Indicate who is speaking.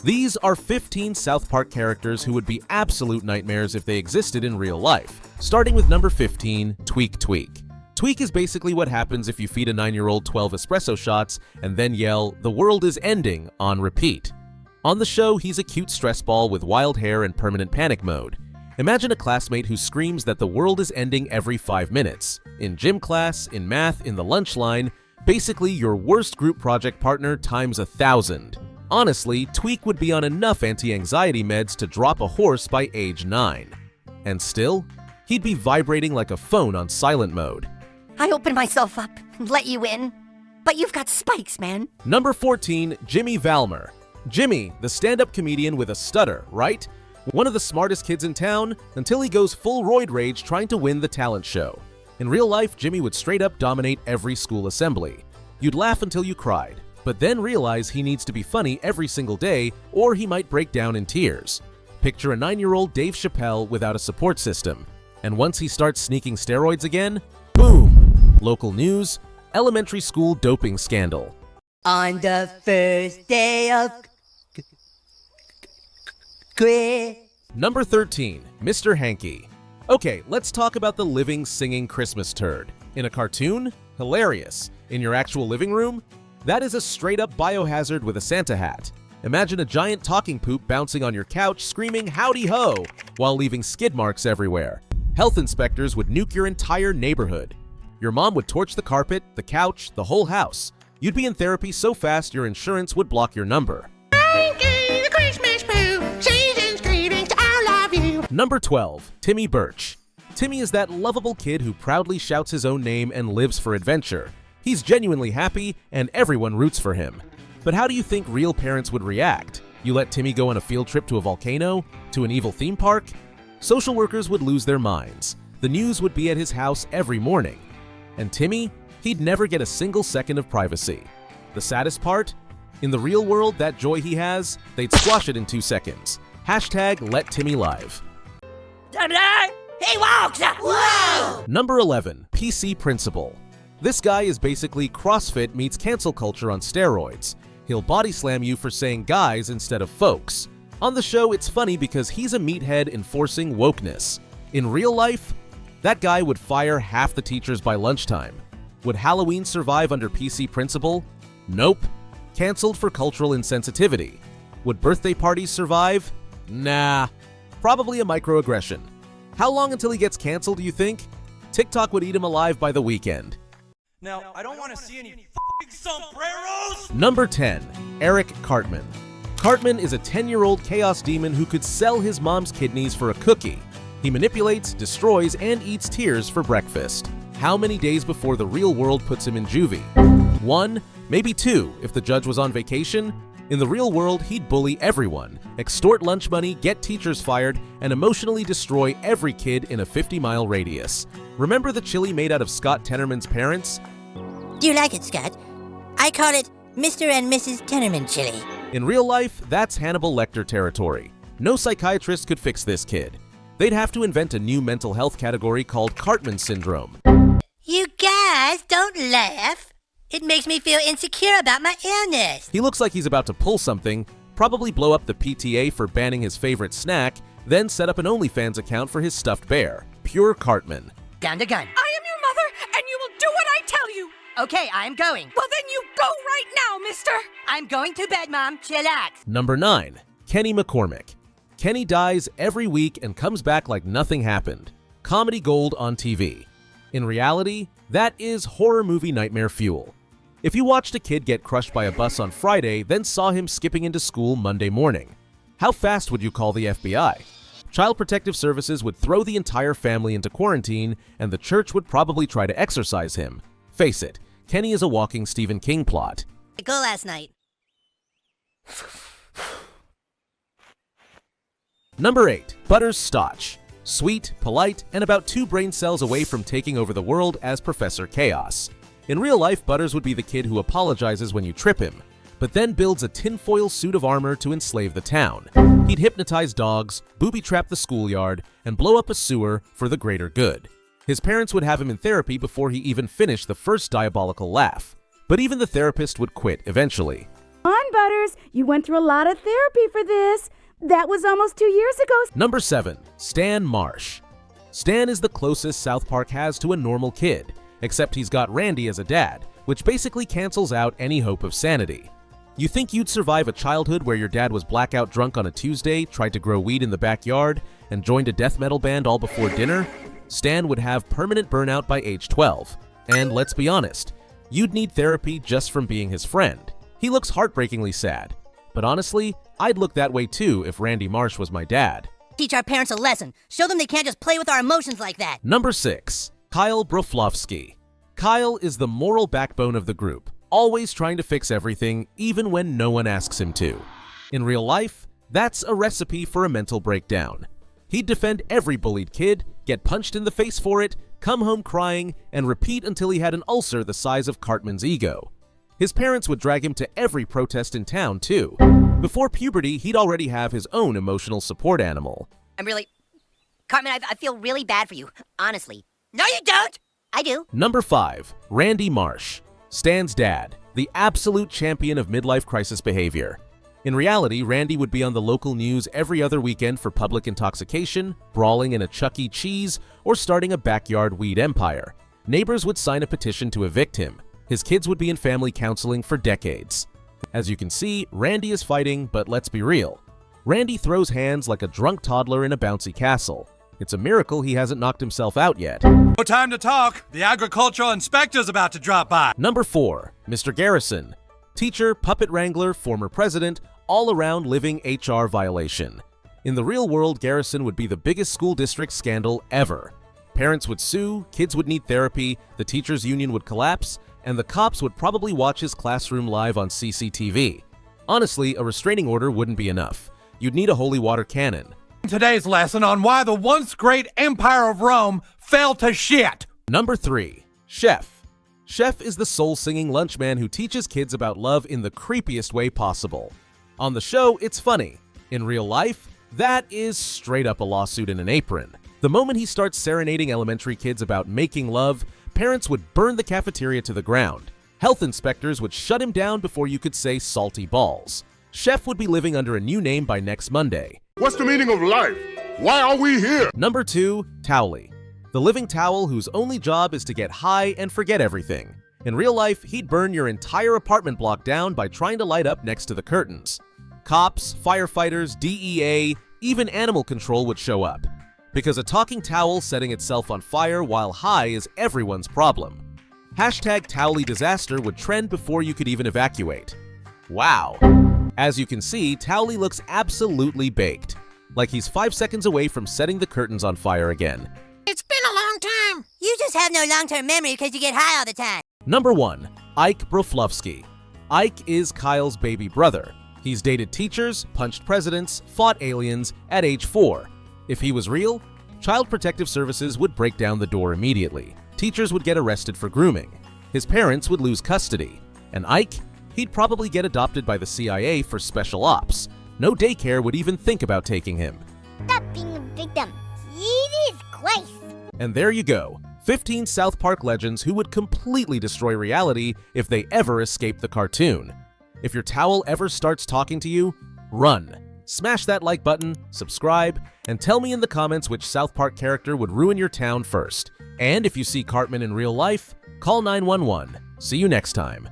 Speaker 1: These are 15 South Park characters who would be absolute nightmares if they existed in real life. Starting with number 15, Tweek Tweak. Tweek is basically what happens if you feed a 9-year-old 12 espresso shots and then yell, "The world is ending," on repeat. On the show, he's a cute stress ball with wild hair and permanent panic mode. Imagine a classmate who screams that the world is ending every 5 minutes. In gym class, in math, in the lunch line, basically your worst group project partner times 1,000. Honestly, Tweek would be on enough anti-anxiety meds to drop a horse by age 9. And still, he'd be vibrating like a phone on silent mode.
Speaker 2: I opened myself up and let you in, but you've got spikes, man.
Speaker 1: Number 14, Jimmy Valmer. Jimmy, the stand-up comedian with a stutter, right? One of the smartest kids in town until he goes full roid rage trying to win the talent show. In real life, Jimmy would straight up dominate every school assembly. You'd laugh until you cried, but then realize he needs to be funny every single day or he might break down in tears. Picture a 9-year-old Dave Chappelle without a support system. And once he starts sneaking steroids again, boom! Local news, elementary school doping scandal.
Speaker 2: On the first day of
Speaker 1: Number 13, Mr. Hanky. Okay, let's talk about the living, singing Christmas turd. In a cartoon? Hilarious. In your actual living room? That is a straight-up biohazard with a Santa hat. Imagine a giant talking poop bouncing on your couch screaming howdy ho while leaving skid marks everywhere. Health inspectors would nuke your entire neighborhood. Your mom would torch the carpet, the couch, the whole house. You'd be in therapy so fast your insurance would block your number.
Speaker 3: Hanky, the Christmas poo, season's greetings to all of you.
Speaker 1: Number 12, Timmy Burch. Timmy is that lovable kid who proudly shouts his own name and lives for adventure. He's genuinely happy and everyone roots for him. But how do you think real parents would react? You let Timmy go on a field trip to a volcano? To an evil theme park? Social workers would lose their minds. The news would be at his house every morning. And Timmy? He'd never get a single second of privacy. The saddest part? In the real world, that joy he has, they'd squash it in 2 seconds. Hashtag let Timmy live.
Speaker 2: He walks! Whoa!
Speaker 1: Number 11, PC Principal. This guy is basically CrossFit meets cancel culture on steroids. He'll body slam you for saying guys instead of folks. On the show, it's funny because he's a meathead enforcing wokeness. In real life, that guy would fire half the teachers by lunchtime. Would Halloween survive under PC Principal? Nope. Cancelled for cultural insensitivity. Would birthday parties survive? Nah. Probably a microaggression. How long until he gets canceled, do you think? TikTok would eat him alive by the weekend.
Speaker 4: Now, I don't want to see any f***ing sombreros!
Speaker 1: Number 10, Eric Cartman. Cartman is a 10-year-old chaos demon who could sell his mom's kidneys for a cookie. He manipulates, destroys, and eats tears for breakfast. How many days before the real world puts him in juvie? 1, maybe 2 if the judge was on vacation. In the real world, he'd bully everyone, extort lunch money, get teachers fired, and emotionally destroy every kid in a 50-mile radius. Remember the chili made out of Scott Tenorman's parents?
Speaker 2: Do you like it, Scott? I call it Mr. and Mrs. Tenorman chili.
Speaker 1: In real life, that's Hannibal Lecter territory. No psychiatrist could fix this kid. They'd have to invent a new mental health category called Cartman syndrome.
Speaker 2: You guys don't laugh. It makes me feel insecure about my illness.
Speaker 1: He looks like he's about to pull something, probably blow up the PTA for banning his favorite snack, then set up an OnlyFans account for his stuffed bear. Pure Cartman.
Speaker 2: Gun to gun.
Speaker 3: I am your mother, and you will do what I tell you.
Speaker 2: Okay, I'm going.
Speaker 3: Well, then you go right now, mister.
Speaker 2: I'm going to bed, Mom. Chillax.
Speaker 1: Number 9, Kenny McCormick. Kenny dies every week and comes back like nothing happened. Comedy gold on TV. In reality, that is horror movie nightmare fuel. If you watched a kid get crushed by a bus on Friday, then saw him skipping into school Monday morning, how fast would you call the FBI? Child Protective Services would throw the entire family into quarantine, and the church would probably try to exorcise him. Face it, Kenny is a walking Stephen King plot.
Speaker 2: Go last night.
Speaker 1: Number 8, Butters Stotch. Sweet, polite, and about 2 brain cells away from taking over the world as Professor Chaos. In real life, Butters would be the kid who apologizes when you trip him, but then builds a tinfoil suit of armor to enslave the town. He'd hypnotize dogs, booby-trap the schoolyard, and blow up a sewer for the greater good. His parents would have him in therapy before he even finished the first diabolical laugh. But even the therapist would quit eventually.
Speaker 5: On, Butters. You went through a lot of therapy for this. That was almost 2 years ago.
Speaker 1: Number 7. Stan Marsh. Stan is the closest South Park has to a normal kid, except he's got Randy as a dad, which basically cancels out any hope of sanity. You think you'd survive a childhood where your dad was blackout drunk on a Tuesday, tried to grow weed in the backyard, and joined a death metal band all before dinner? Stan would have permanent burnout by age 12. And let's be honest, you'd need therapy just from being his friend. He looks heartbreakingly sad. But honestly, I'd look that way too if Randy Marsh was my dad.
Speaker 2: Teach our parents a lesson. Show them they can't just play with our emotions like that.
Speaker 1: Number 6. Ike Broflovski. Kyle is the moral backbone of the group, always trying to fix everything, even when no one asks him to. In real life, that's a recipe for a mental breakdown. He'd defend every bullied kid, get punched in the face for it, come home crying, and repeat until he had an ulcer the size of Cartman's ego. His parents would drag him to every protest in town, too. Before puberty, he'd already have his own emotional support animal.
Speaker 2: Cartman, I feel really bad for you, honestly. No, you don't! I do.
Speaker 1: Number 5. Randy Marsh. Stan's dad, the absolute champion of midlife crisis behavior. In reality, Randy would be on the local news every other weekend for public intoxication, brawling in a Chuck E. Cheese, or starting a backyard weed empire. Neighbors would sign a petition to evict him. His kids would be in family counseling for decades. As you can see, Randy is fighting, but let's be real. Randy throws hands like a drunk toddler in a bouncy castle. It's a miracle he hasn't knocked himself out yet.
Speaker 4: No time to talk. The agricultural inspector's about to drop by.
Speaker 1: Number 4. Mr. Garrison. Teacher, puppet wrangler, former president, all-around living HR violation. In the real world, Garrison would be the biggest school district scandal ever. Parents would sue, kids would need therapy, the teachers' union would collapse, and the cops would probably watch his classroom live on CCTV. Honestly, a restraining order wouldn't be enough. You'd need a holy water cannon.
Speaker 4: Today's lesson on why the once great Empire of Rome fell to shit.
Speaker 1: Number 3. Chef. Chef is the soul-singing lunchman who teaches kids about love in the creepiest way possible. On the show, it's funny. In real life, that is straight up a lawsuit in an apron. The moment he starts serenading elementary kids about making love, parents would burn the cafeteria to the ground. Health inspectors would shut him down before you could say salty balls. Chef would be living under a new name by next Monday.
Speaker 6: What's the meaning of life? Why are we here?
Speaker 1: Number 2. Towelie. The living towel whose only job is to get high and forget everything. In real life, he'd burn your entire apartment block down by trying to light up next to the curtains. Cops, firefighters, DEA, even animal control would show up. Because a talking towel setting itself on fire while high is everyone's problem. Hashtag Towelie disaster would trend before you could even evacuate. Wow. As you can see, Towelie looks absolutely baked. Like he's 5 seconds away from setting the curtains on fire again.
Speaker 3: It's been a long time.
Speaker 2: You just have no long-term memory because you get high all the time.
Speaker 1: Number 1. Ike Broflovski. Ike is Kyle's baby brother. He's dated teachers, punched presidents, fought aliens at age 4. If he was real, Child Protective Services would break down the door immediately. Teachers would get arrested for grooming. His parents would lose custody. And Ike? He'd probably get adopted by the CIA for special ops. No daycare would even think about taking him.
Speaker 7: Stop being a victim. Jesus Christ.
Speaker 1: And there you go. 15 South Park legends who would completely destroy reality if they ever escaped the cartoon. If your towel ever starts talking to you, run. Smash that like button, subscribe, and tell me in the comments which South Park character would ruin your town first. And if you see Cartman in real life, call 911. See you next time.